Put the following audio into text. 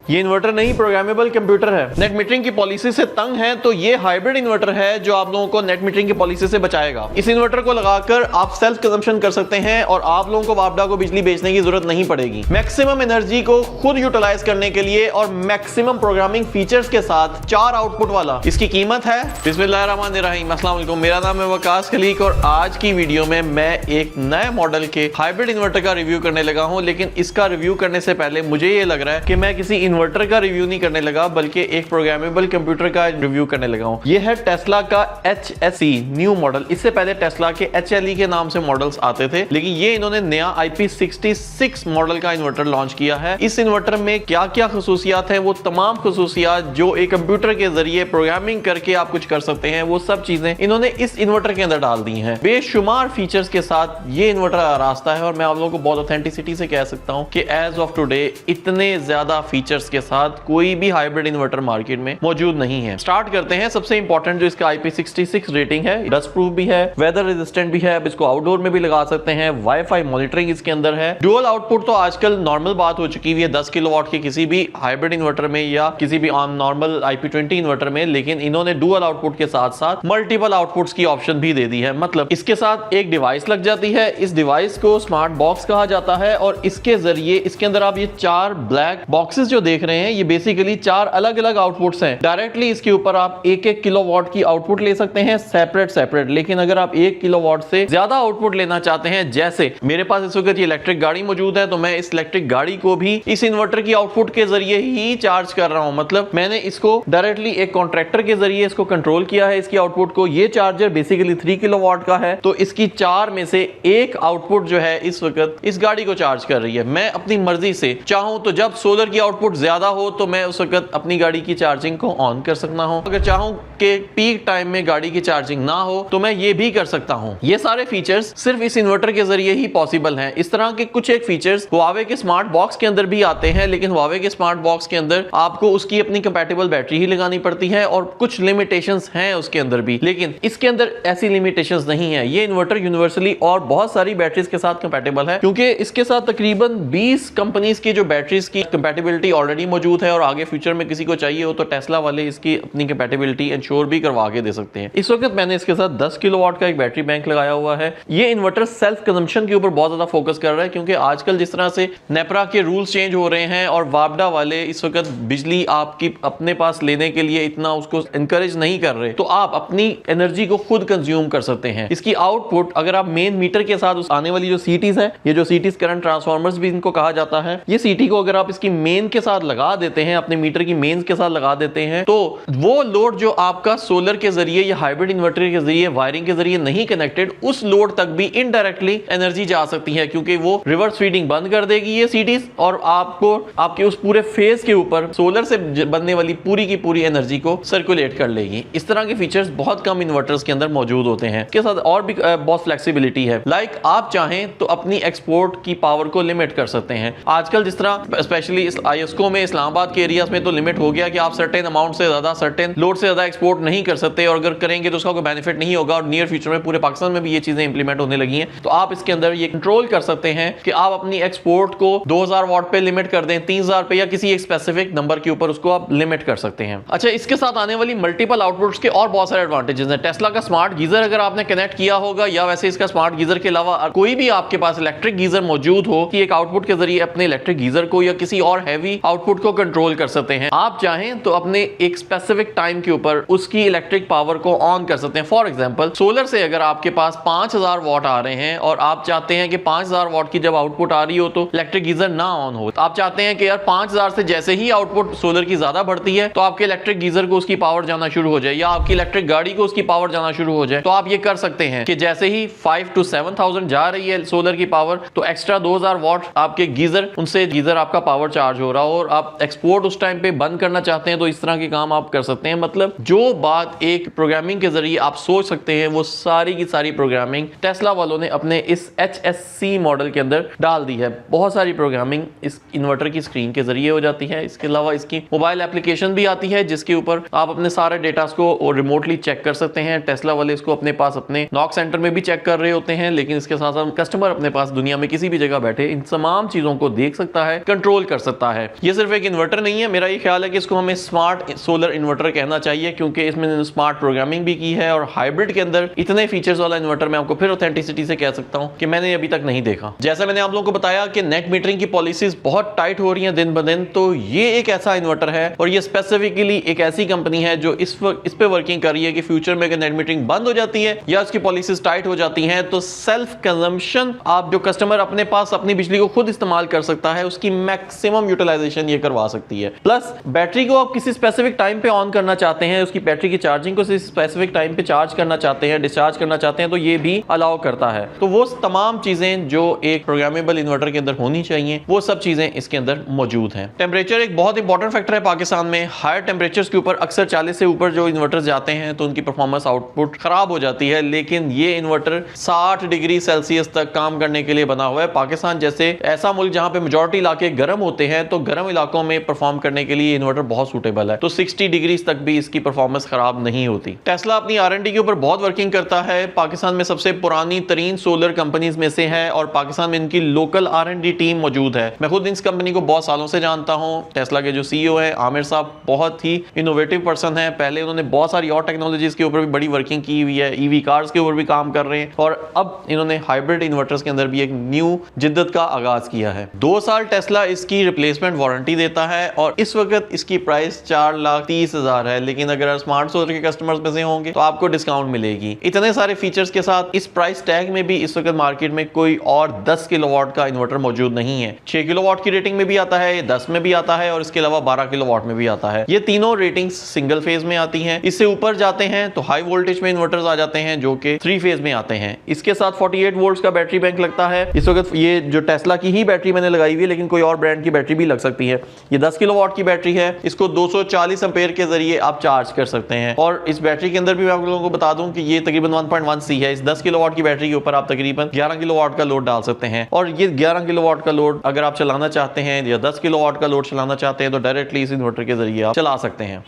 ये इन्वर्टर नहीं programmable computer है। नेट मीटरिंग की पॉलिसी से तंग है तो ये हाइब्रिड इन्वर्टर है जो आप लोगों को नेट मीटरिंग की पॉलिसी से बचाएगा। इस इन्वर्टर को लगाकर आप सेल्फ कंजम्पशन कर सकते हैं और आप लोगों को वापडा को बिजली बेचने की जरूरत नहीं पड़ेगी। मैक्सिमम एनर्जी को खुद यूटिलाइज करने के लिए और मैक्सिमम प्रोग्रामिंग फीचर्स के साथ 4 आउटपुट वाला। इसकी कीमत है बिस्मिल्लाहिर्रहमानिर्रहीम। अस्सलाम वालेकुम, मेरा नाम है वकास खलीक और आज की वीडियो में मैं एक नए मॉडल के हाइब्रिड इन्वर्टर का रिव्यू करने लगा हूं। लेकिन इसका रिव्यू करने से पहले मुझे ये लग रहा है कि मैं किसी इन्वर्टर का रिव्यू नहीं करने लगा बल्कि एक प्रोग्रामेबल कंप्यूटर का रिव्यू करने लगा हूं। ये है टेस्ला का HSE न्यू मॉडल। इससे पहले टेस्ला के HLE के नाम से मॉडल्स आते थे, लेकिन ये इन्होंने नया IP66 मॉडल का इन्वर्टर लॉन्च किया है। इस इन्वर्टर में क्या क्या खसूसियात हैं, वो तमाम खसूसियात जो एक कंप्यूटर के जरिए प्रोग्रामिंग करके आप कुछ कर सकते हैं, वो सब चीजें इन्होंने इस इन्वर्टर के अंदर डाल दी हैं। बेशुमार फीचर्स के साथ ये इन्वर्टर रास्ता है और मैं आप लोगों को बहुत ऑथेंटिसिटी से कह सकता हूं कि एज ऑफ टुडे इतने ज्यादा फीचर्स के साथ कोई भी हाइब्रिड इन्वर्टर मार्केट में मौजूद नहीं है। स्टार्ट करते हैं। सबसे इंपॉर्टेंट जो इसका IP66 रेटिंग है, डस्ट प्रूफ भी है, वेदर रेजिस्टेंट भी है, अब इसको आउटडोर में भी लगा सकते हैं, वाईफाई मॉनिटरिंग इसके अंदर है। डुअल आउटपुट तो आजकल नॉर्मल बात हो चुकी है 10 किलोवाट के किसी भी हाइब्रिड इन्वर्टर में या किसी भी नॉर्मल IP20 इन्वर्टर में, लेकिन इन्होंने डुअल आउटपुट के साथ साथ मल्टीपल आउटपुट्स की ऑप्शन भी दे दी है। मतलब इसके साथ एक डिवाइस लग जाती है, इस डिवाइस को स्मार्ट बॉक्स कहा जाता है और इसके जरिए इसके अंदर आप ये 4 ब्लैक बॉक्सेस जो देख रहे हैं, ये बेसिकली 4 अलग अलग आउटपुट्स हैं। डायरेक्टली इसके ऊपर आप 1-1 किलोवाट की आउटपुट ले सकते हैं सेपरेट। लेकिन अगर आप 1 किलोवाट से ज्यादा आउटपुट लेना चाहते हैं, जैसे मेरे पास इस वक्त ये इलेक्ट्रिक गाड़ी मौजूद है, तो मैं इस इलेक्ट्रिक गाड़ी को भी इस इन्वर्टर की आउटपुट के जरिए ही चार्ज कर रहा हूं। मतलब मैंने इसको डायरेक्टली एक कॉन्ट्रैक्टर के जरिए इसको कंट्रोल किया है, इसकी आउटपुट को। ये चार्जर बेसिकली 3 किलोवाट का है, तो इसकी 4 में से एक आउटपुट जो है इस वक्त इस गाड़ी को चार्ज कर रही है। मैं अपनी मर्जी से चाहूं तो जब सोलर की आउटपुट ज्यादा हो तो मैं उस वक्त अपनी गाड़ी की चार्जिंग को ऑन कर सकता हूं। अगर चाहूं कि पीक टाइम में गाड़ी की चार्जिंग ना हो तो मैं ये भी कर सकता हूं। ये सारे फीचर्स सिर्फ इस इन्वर्टर के जरिए ही पॉसिबल हैं। इस तरह के कुछ एक फीचर्स हुआवे के स्मार्ट बॉक्स के अंदर भी आते हैं, लेकिन हुआवे के स्मार्ट बॉक्स के अंदर आपको उसकी अपनी कंपैटिबल बैटरी ही लगानी पड़ती है और कुछ लिमिटेशंस हैं उसके अंदर भी। लेकिन इसके अंदर ऐसी लिमिटेशंस नहीं है। ये इन्वर्टर यूनिवर्सली और बहुत सारी बैटरीज के साथ कंपैटिबल है, क्योंकि इसके साथ तकरीबन 20 कंपनीज की जो बैटरीज की कंपैटिबिलिटी ऑलरेडी मौजूद है और आगे फ्यूचर में किसी को चाहिए हो तो टेस्ला वाले इसकी अपनी कंपैटिबिलिटी इंश्योर भी करवा के दे सकते हैं। इस वक्त मैंने इसके साथ 10 किलोवाट का एक बैटरी बैंक लगाया हुआ है। ये इन्वर्टर सेल्फ कंजम्पशन के ऊपर बहुत ज्यादा फोकस कर रहा है, क्योंकि आजकल जिस तरह से नेपरा के रूल्स चेंज हो रहे हैं और वापडा वाले इस वक्त बिजली आपकी अपने पास लेने के लिए इतना उसको इंकरेज नहीं कर रहे, तो आप अपनी एनर्जी को खुद कंज्यूम कर सकते हैं। इसकी आउटपुट अगर आप मेन मीटर के साथ आने वाली जो सीटीज है, ये जो सीटीज करंट ट्रांसफार्मर्स भी इनको कहा जाता है, ये सीटी को अगर आप इसकी मेन के साथ लगा देते हैं, अपने मीटर की मेंस के साथ लगा देते हैं, तो वो लोड जो आपका सोलर के जरिए या हाइब्रिड इन्वर्टर के जरिए वायरिंग के जरिए नहीं कनेक्टेड, उस लोड तक भी इनडायरेक्टली एनर्जी जा सकती है, क्योंकि वो रिवर्स फीडिंग बंद कर देगी ये सीटीज और आपको आपके उस पूरे फेज के ऊपर सोलर से बनने वाली पूरी की पूरी एनर्जी को सर्कुलेट कर लेगी। इस तरह के फीचर्स बहुत कम इन्वर्टर्स के अंदर मौजूद होते हैं। इसके साथ और भी बहुत फ्लेक्सिबिलिटी है। लाइक आप चाहें तो अपनी एक्सपोर्ट की पावर को लिमिट कर सकते हैं। आजकल जिस तरह स्पेशली इस ISCO में इस्लामाबाद के एरियाज में तो लिमिट हो गया कि आप सर्टेन अमाउंट से ज्यादा, सर्टेन लोड से ज्यादा एक्सपोर्ट नहीं कर सकते, और अगर करेंगे तो उसका कोई बेनिफिट नहीं होगा। और नियर फ्यूचर में पूरे पाकिस्तान में भी ये चीजें इंप्लीमेंट होने लगी हैं, तो आप इसके अंदर ये कंट्रोल कर सकते हैं कि आप अपनी एक्सपोर्ट को 2000 वाट पे लिमिट कर दें, 3000 पे, या किसी एक स्पेसिफिक नंबर के ऊपर उसको आप लिमिट कर सकते हैं। अच्छा, इसके साथ आने वाली मल्टीपल आउटपुट्स के और बहुत सारे एडवांटेजेस हैं। टेस्ला का स्मार्ट गीजर अगर आपने कनेक्ट किया होगा, या वैसे इसका स्मार्ट गीजर के अलावा कोई भी आपके पास इलेक्ट्रिक गीजर मौजूद हो कि एक आउटपुट के जरिए अपने इलेक्ट्रिक गीजर को या किसी और हैवी आउटपुट को कंट्रोल कर सकते हैं। आप चाहें तो अपने एक स्पेसिफिक टाइम के ऊपर उसकी इलेक्ट्रिक पावर को ऑन कर सकते हैं। फॉर एग्जांपल, सोलर से अगर आपके पास 5000 वाट आ रहे हैं और आप चाहते हैं कि 5000 वाट की जब आउटपुट आ रही हो तो इलेक्ट्रिक गीजर ना ऑन हो, तो आप चाहते हैं कि यार 5000 से जैसे ही आउटपुट सोलर की ज्यादा बढ़ती है तो आपके इलेक्ट्रिक गीजर को उसकी पावर जाना शुरू हो जाए, या आपकी इलेक्ट्रिक गाड़ी को उसकी पावर जाना शुरू हो जाए, तो आप ये कर सकते हैं कि जैसे ही 5 to 7000 जा रही है सोलर की पावर, तो एक्स्ट्रा 2000 वाट आपके गीजर, उनसे गीजर आपका पावर चार्ज हो रहा हो, और आप एक्सपोर्ट उस टाइम पे बंद करना चाहते हैं तो इस तरह के काम आप कर सकते हैं। मतलब जो बात एक प्रोग्रामिंग के जरिए आप सोच सकते हैं, वो सारी की सारी प्रोग्रामिंग टेस्ला वालों ने अपने इस HSC मॉडल के अंदर डाल दी है। बहुत सारी प्रोग्रामिंग इस इन्वर्टर की स्क्रीन के जरिए हो जाती है। इसके अलावा इसकी मोबाइल एप्लीकेशन भी आती है जिसके ऊपर आप अपने सारे डेटा को रिमोटली चेक कर सकते हैं। टेस्ला वाले इसको अपने पास अपने नॉक सेंटर में भी चेक कर रहे होते हैं, लेकिन इसके साथ साथ कस्टमर अपने पास दुनिया में किसी भी जगह बैठे इन तमाम चीजों को देख सकता है, कंट्रोल कर सकता है। ये सिर्फ एक इन्वर्टर नहीं है, मेरा ये ख्याल है कि इसको हमें स्मार्ट सोलर इन्वर्टर कहना चाहिए, क्योंकि इसमें स्मार्ट प्रोग्रामिंग भी की है और हाइब्रिड के अंदर इतने फीचर्स वाला इन्वर्टर मैं आपको फिर ऑथेंटिसिटी से कह सकता हूं कि मैंने अभी तक नहीं देखा। जैसा मैंने आप लोगों को बताया कि नेट मीटरिंग की पॉलिसीज बहुत टाइट हो रही हैं दिन ब दिन, तो ये एक ऐसा इन्वर्टर है और ये स्पेसिफिकली एक ऐसी कंपनी है जो इस पे वर्किंग कर रही है कि फ्यूचर में अगर नेट मीटरिंग बंद हो जाती है या उसकी पॉलिसीज टाइट हो जाती हैं तो सेल्फ कंजम्पशन, आप जो कस्टमर अपने पास अपनी बिजली को खुद इस्तेमाल कर सकता है, उसकी मैक्सिमम यूटिलाइजेशन ये करवा सकती है। प्लस बैटरी को आप किसी स्पेसिफिक टाइम पे ऑन करना चाहते हैं, उसकी बैटरी की चार्जिंग को किसी स्पेसिफिक टाइम पे चार्ज करना चाहते हैं, डिस्चार्ज करना चाहते हैं, तो ये भी अलाउ करता है। तो वो तमाम चीजें जो एक प्रोग्रामेबल इन्वर्टर के अंदर होनी चाहिए वो सब चीजें इसके अंदर मौजूद हैं। टेम्परेचर एक बहुत इंपॉर्टेंट फैक्टर है पाकिस्तान में। हायर टेम्परेचर्स के ऊपर अक्सर 40 से ऊपर जो इन्वर्टर्स जाते हैं तो उनकी परफॉर्मेंस आउटपुट खराब हो जाती है, लेकिन ये इन्वर्टर 60 डिग्री सेल्सियस तक काम करने के लिए बना हुआ है। पाकिस्तान जैसे ऐसा मुल्क जहां पे मेजॉरिटी इलाके गर्म होते हैं, तो गर्म इलाकों में परफॉर्म करने के लिए इन्वर्टर बहुत सूटेबल है, तो 60 डिग्री तक भी इसकी परफॉर्मेंस खराब नहीं होती। टेस्ला अपनी R&D के ऊपर बहुत वर्किंग करता है, पाकिस्तान में सबसे पुरानी तरीन सोलर कंपनीज में से है और पाकिस्तान में इनकी लोकल R&D टीम मौजूद है। मैं खुद इस कंपनी को बहुत सालों से जानता हूं। टेस्ला के जो CEO है आमिर साहब बहुत ही इनोवेटिव पर्सन है। पहले उन्होंने बहुत सारी और टेक्नोलॉजीज के ऊपर भी बड़ी वर्किंग की हुई है, EV कार्स के ऊपर भी काम कर रहे हैं और अब इन्होंने हाइब्रिड इन्वर्टर्स के अंदर भी एक न्यू जिद्दत का आगाज किया है। 2 साल टेस्ला इसकी रिप्लेसमेंट वारंटी देता है और इस वक्त इसकी प्राइस 4,30,000 है, लेकिन अगर स्मार्ट सोलर के कस्टमर्स में से होंगे तो आपको डिस्काउंट मिलेगी। इतने सारे फीचर्स के साथ इस प्राइस टैग में भी इस वक्त मार्केट में कोई और 10 किलोवाट का इन्वर्टर मौजूद नहीं है। 6 किलोवाट की रेटिंग में भी आता है, 10 में भी आता है और इसके अलावा 12 किलोवाट में भी आता है। ये तीनों रेटिंग्स सिंगल फेज में आती हैं। इससे ऊपर जाते हैं तो हाई वोल्टेज में इन्वर्टर्स आ जाते हैं जो कि 3 फेज में आते हैं। इसके साथ 48 वोल्ट का बैटरी बैंक लगता है। इस वक्त ये जो टेस्ला की ही बैटरी मैंने लगाई हुई है, लेकिन कोई और ब्रांड की बैटरी भी लग सकती है। ये 10 किलोवाट की बैटरी है। इसको 240 एम्पेयर के जरिए आप चार्ज कर सकते हैं और इस बैटरी के अंदर भी मैं आप लोगों को बता दूं कि ये तकरीबन 1.1 C है। इस 10 किलोवाट की बैटरी के ऊपर आप तकरीबन 11 किलोवाट का लोड डाल सकते हैं और ये 11 किलोवाट का लोड अगर आप चलाना चाहते हैं या 10 किलोवाट का लोड चलाना चाहते हैं तो डायरेक्टली इस इन्वर्टर के जरिए आप चला सकते हैं।